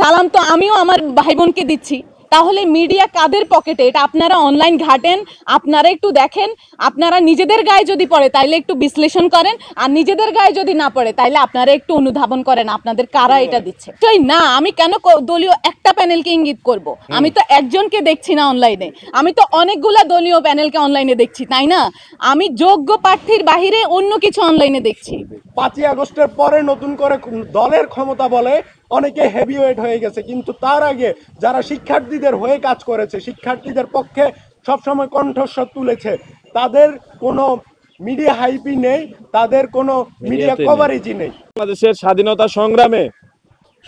সালাম তো আমিও আমার ভাই বোনকে দিচ্ছি, তাহলে মিডিয়া কাদের পকেটে? এটা আপনারা অনলাইন ঘাটেন, আপনারা একটু দেখেন, আপনারা নিজেদের গায়ে যদি পড়ে তাইলে একটু বিশ্লেষণ করেন, আর নিজেদের গায়ে যদি না পড়ে তাইলে আপনারা একটু অনুধাবন করেন আপনাদের কারা এটা দিচ্ছে। না, আমি কেন দলীয় একটা প্যানেলকে ইঙ্গিত করব? আমি তো একজনকে দেখছি না অনলাইনে, আমি তো অনেকগুলা দলীয় প্যানেলকে অনলাইনে দেখছি, তাই না? আমি যোগ্য প্রার্থীর বাহিরে অন্য কিছু অনলাইনে দেখছি। 5ই আগস্টের পরে নতুন করে দলের ক্ষমতা বলে অনেকে হেভিওয়েট হয়ে গেছে, কিন্তু তার আগে যারা শিক্ষার্থীদের হয়ে কাজ করেছে, শিক্ষার্থীদের পক্ষে সবসময় কণ্ঠস্বর তুলেছে, তাদের কোনো মিডিয়া হাইপই নেই, তাদের কোনো মিডিয়া কভারেজই নেই। বাংলাদেশের স্বাধীনতা সংগ্রামে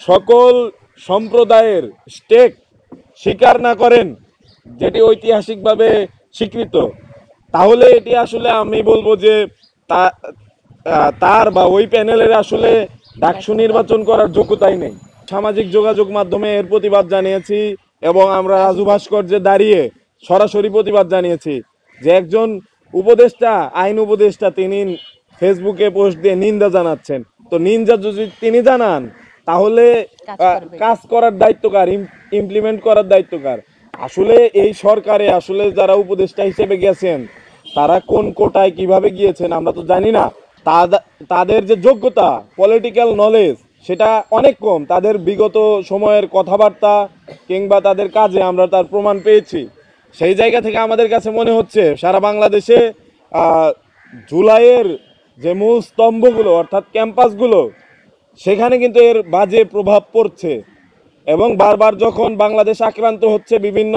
সকল সম্প্রদায়ের স্টেক স্বীকার না করেন, যেটি ঐতিহাসিকভাবে স্বীকৃত, তাহলে এটি আসলে আমি বলবো যে তার বা ওই প্যানেলের আসলে ডাকসু নির্বাচন করার যোগ্যতাই নেই। সামাজিক যোগাযোগ মাধ্যমে এর প্রতিবাদ জানিয়েছি এবং আমরা রাজু ভাস্কর্যে দাঁড়িয়ে সরাসরি প্রতিবাদ জানিয়েছি যে একজন উপদেষ্টা, আইন উপদেষ্টা, তিনি ফেসবুকে পোস্ট দিয়ে নিন্দা জানাচ্ছেন। তো নিন্দা যদি তিনি জানান তাহলে কাজ করার দায়িত্ব কার, ইমপ্লিমেন্ট করার দায়িত্ব কার? আসলে এই সরকারে আসলে যারা উপদেষ্টা হিসেবে গেছেন তারা কোন কোটায় কিভাবে গিয়েছেন আমরা তো জানি না। তাদের যে যোগ্যতা, পলিটিক্যাল নলেজ, সেটা অনেক কম। তাদের বিগত সময়ের কথাবার্তা কিংবা তাদের কাজে আমরা তার প্রমাণ পেয়েছি। সেই জায়গা থেকে আমাদের কাছে মনে হচ্ছে সারা বাংলাদেশে জুলাইয়ের যে মূল স্তম্ভগুলো অর্থাৎ ক্যাম্পাসগুলো, সেখানে কিন্তু এর বাজে প্রভাব পড়ছে এবং বারবার যখন বাংলাদেশ আক্রান্ত হচ্ছে বিভিন্ন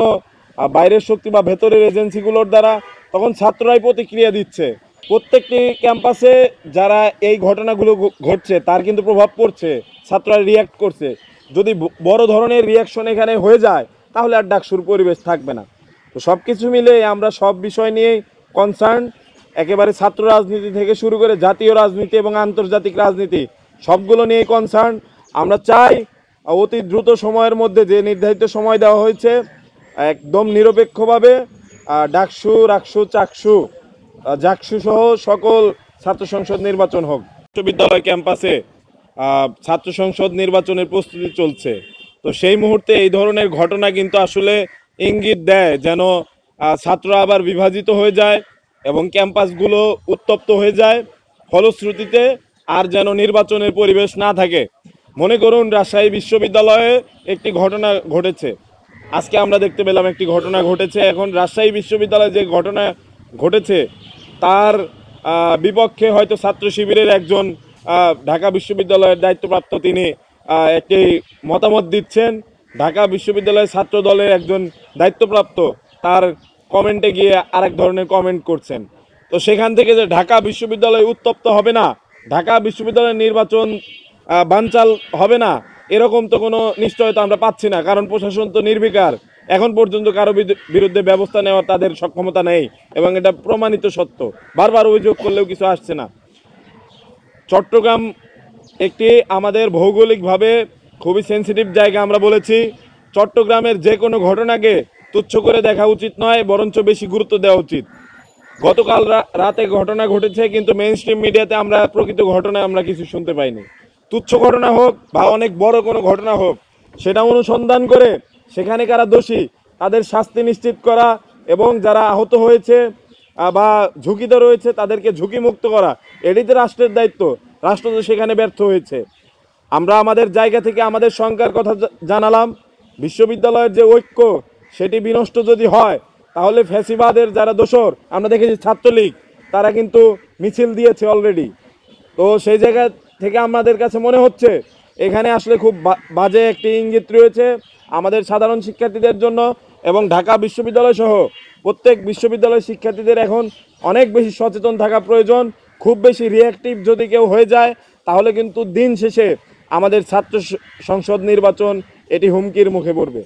বাইরের শক্তি বা ভেতরের এজেন্সিগুলোর দ্বারা, তখন ছাত্ররাই প্রতিক্রিয়া দিচ্ছে। প্রত্যেকটি ক্যাম্পাসে যারা এই ঘটনাগুলো ঘটছে তার কিন্তু প্রভাব পড়ছে, ছাত্ররা রিয়্যাক্ট করছে। যদি বড় ধরনের রিয়াকশন এখানে হয়ে যায় তাহলে আর ডাকসুর পরিবেশ থাকবে না। তো সব কিছু মিলে আমরা সব বিষয় নিয়েই কনসার্ন, একেবারে ছাত্র রাজনীতি থেকে শুরু করে জাতীয় রাজনীতি এবং আন্তর্জাতিক রাজনীতি সবগুলো নিয়ে কনসার্ন। আমরা চাই অতি দ্রুত সময়ের মধ্যে, যে নির্ধারিত সময় দেওয়া হয়েছে, একদম নিরপেক্ষভাবে ডাকসু, রাকসু, চাকসু, জাকসু সহ সকল ছাত্র সংসদ নির্বাচন হোক। বিশ্ববিদ্যালয় ক্যাম্পাসে ছাত্র সংসদ নির্বাচনের প্রস্তুতি চলছে। তো সেই মুহূর্তে এই ধরনের ঘটনা কিন্তু আসলে ইঙ্গিত দেয় যেন ছাত্ররা আবার বিভাজিত হয়ে যায় এবং ক্যাম্পাসগুলো উত্তপ্ত হয়ে যায়, ফলশ্রুতিতে আর যেন নির্বাচনের পরিবেশ না থাকে। মনে করুন রাজশাহী বিশ্ববিদ্যালয়ে একটি ঘটনা ঘটেছে, আজকে আমরা দেখতে পেলাম একটি ঘটনা ঘটেছে। এখন রাজশাহী বিশ্ববিদ্যালয়ে যে ঘটনা ঘটেছে তার বিপক্ষে হয়তো ছাত্র শিবিরের একজন ঢাকা বিশ্ববিদ্যালয়ের দায়িত্বপ্রাপ্ত তিনি একটি মতামত দিচ্ছেন, ঢাকা বিশ্ববিদ্যালয়ের ছাত্র দলের একজন দায়িত্বপ্রাপ্ত তার কমেন্টে গিয়ে আরেক ধরনের কমেন্ট করছেন। তো সেখান থেকে যে ঢাকা বিশ্ববিদ্যালয় উত্তপ্ত হবে না, ঢাকা বিশ্ববিদ্যালয়ের নির্বাচন বানচাল হবে না, এরকম তো কোনো নিশ্চয়তা আমরা পাচ্ছি না, কারণ প্রশাসন তো নির্বিকার। এখন পর্যন্ত কারো বিরুদ্ধে ব্যবস্থা নেওয়ার তাদের সক্ষমতা নেই এবং এটা প্রমাণিত সত্য। বারবার অভিযোগ করলেও কিছু আসছে না। চট্টগ্রাম একটি আমাদের ভৌগোলিকভাবে খুবই সেন্সিটিভ জায়গা। আমরা বলেছি চট্টগ্রামের যে কোনো ঘটনাকে তুচ্ছ করে দেখা উচিত নয়, বরঞ্চ বেশি গুরুত্ব দেওয়া উচিত। গতকাল রাতে ঘটনা ঘটেছে, কিন্তু মেইন স্ট্রিম মিডিয়াতে আমরা প্রকৃত ঘটনা আমরা কিছু শুনতে পাইনি। তুচ্ছ ঘটনা হোক বা অনেক বড় কোনো ঘটনা হোক, সেটা অনুসন্ধান করে সেখানে কারা দোষী তাদের শাস্তি নিশ্চিত করা এবং যারা আহত হয়েছে বা ঝুঁকিতে রয়েছে তাদেরকে ঝুঁকিমুক্ত করা, এটি তো রাষ্ট্রের দায়িত্ব। রাষ্ট্র তো সেখানে ব্যর্থ হয়েছে। আমরা আমাদের জায়গা থেকে আমাদের শঙ্কার কথা জানালাম। বিশ্ববিদ্যালয়ের যে ঐক্য সেটি বিনষ্ট যদি হয় তাহলে ফ্যাসিবাদের যারা দোসর, আমরা দেখেছি ছাত্রলীগ, তারা কিন্তু মিছিল দিয়েছে অলরেডি। তো সেই জায়গা থেকে আমাদের কাছে মনে হচ্ছে এখানে আসলে খুব বাজে একটি ইঙ্গিত রয়েছে আমাদের সাধারণ শিক্ষার্থীদের জন্য এবং ঢাকা বিশ্ববিদ্যালয় সহ প্রত্যেক বিশ্ববিদ্যালয় শিক্ষার্থীদের এখন অনেক বেশি সচেতন থাকা প্রয়োজন। খুব বেশি রিঅ্যাক্টিভ যদি কেউ হয়ে যায় তাহলে কিন্তু দিন শেষে আমাদের ছাত্র সংসদ নির্বাচন এটি হুমকির মুখে পড়বে।